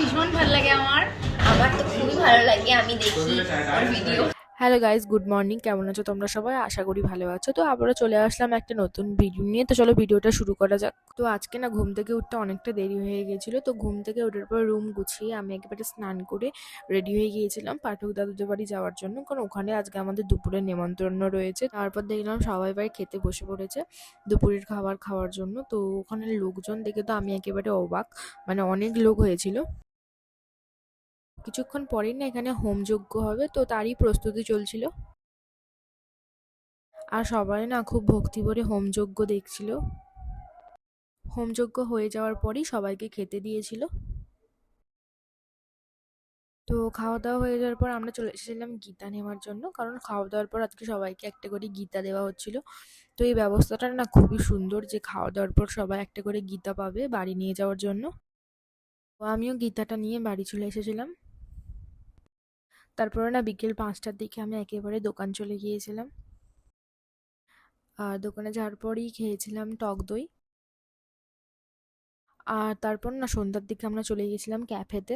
ভীষণ ভালো লাগে আমার। আমার তো খুবই ভালো লাগে, আমি দেখি ওর video. Hello guys, good morning. কেমন আছো তোমরা সবাই? আশা করি ভালো আছো। তো আবারও চলে আসলাম একটা নতুন ভিডিও নিয়ে। তো চলো ভিডিওটা শুরু করা যাক। তো আজকে না ঘুম থেকে উঠতে অনেকটা দেরি হয়ে গিয়েছিল। তো ঘুম থেকে ওঠার পর রুম গুছিয়ে আমি একেবারে স্নান করে রেডি হয়ে গিয়েছিলাম পাঠক দাদুদের বাড়ি যাওয়ার জন্য, কারণ ওখানে আজকে আমাদের দুপুরের নেমন্তন্ন রয়েছে। তারপর দেখলাম সবাই বাড়ি খেতে বসে পড়েছে দুপুরের খাবার খাওয়ার জন্য। তো ওখানে লোকজন দেখে তো আমি একেবারে অবাক, মানে অনেক লোক হয়েছিল। কিছুক্ষণ পরেই না এখানে হোমযজ্ঞ হবে, তো তারই প্রস্তুতি চলছিল। আর সবাই না খুব ভক্তি ভরে হোমযজ্ঞ দেখছিল। হোমযজ্ঞ হয়ে যাওয়ার পরই সবাইকে খেতে দিয়েছিল। তো খাওয়া দাওয়া হয়ে যাওয়ার পর আমরা চলে এসেছিলাম গীতা নেওয়ার জন্য, কারণ খাওয়া দাওয়ার পর আজকে সবাইকে একটা করে গীতা দেওয়া হচ্ছিল। তো এই ব্যবস্থাটা না খুবই সুন্দর, যে খাওয়া দাওয়ার পর সবাই একটা করে গীতা পাবে বাড়ি নিয়ে যাওয়ার জন্য। তো আমিও গীতাটা নিয়ে বাড়ি চলে এসেছিলাম। তারপরে না বিকেল 5টার দিকে আমি একেবারে দোকান চলে গিয়েছিলাম। আর দোকানে যাওয়ার পরই খেয়েছিলাম টক দই। আর তারপর না সন্ধ্যার দিকে আমরা চলে গেছিলাম ক্যাফেতে।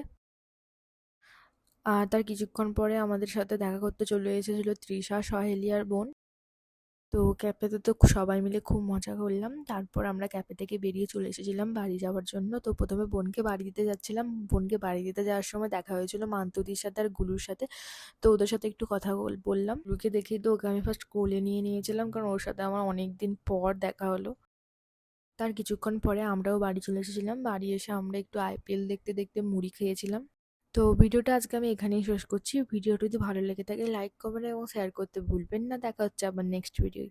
আর তার কিছুক্ষণ পরে আমাদের সাথে দেখা করতে চলে এসেছিল তৃষা, সহেলি আর বোন। তো ক্যাফেতে তো সবাই মিলে খুব মজা করলাম। তারপর আমরা ক্যাফে থেকে বেরিয়ে চলে এসেছিলাম বাড়ি যাওয়ার জন্য। তো প্রথমে বোনকে বাড়ি দিতে যাচ্ছিলাম। বোনকে বাড়ি দিতে যাওয়ার সময় দেখা হয়েছিল মান্তুদির সাথে আর গুলুর সাথে। তো ওদের সাথে একটু কথা বললাম। গুলুকে দেখেই তো ওকে আমি ফার্স্ট কোলে নিয়ে নিয়েছিলাম, কারণ ওর সাথে আমার অনেক দিন পর দেখা হলো। তার কিছুক্ষণ পরে আমরাও বাড়ি চলে এসেছিলাম। বাড়ি এসে আমরা একটু আইপিএল দেখতে দেখতে মুড়ি খেয়েছিলাম। তো ভিডিওটা আজকে আমি এখানেই শেষ করছি। ভিডিওটি যদি ভালো লেগে থাকে লাইক, কমেন্ট এবং শেয়ার করতে ভুলবেন না। দেখা হচ্ছে আবার নেক্সট ভিডিও।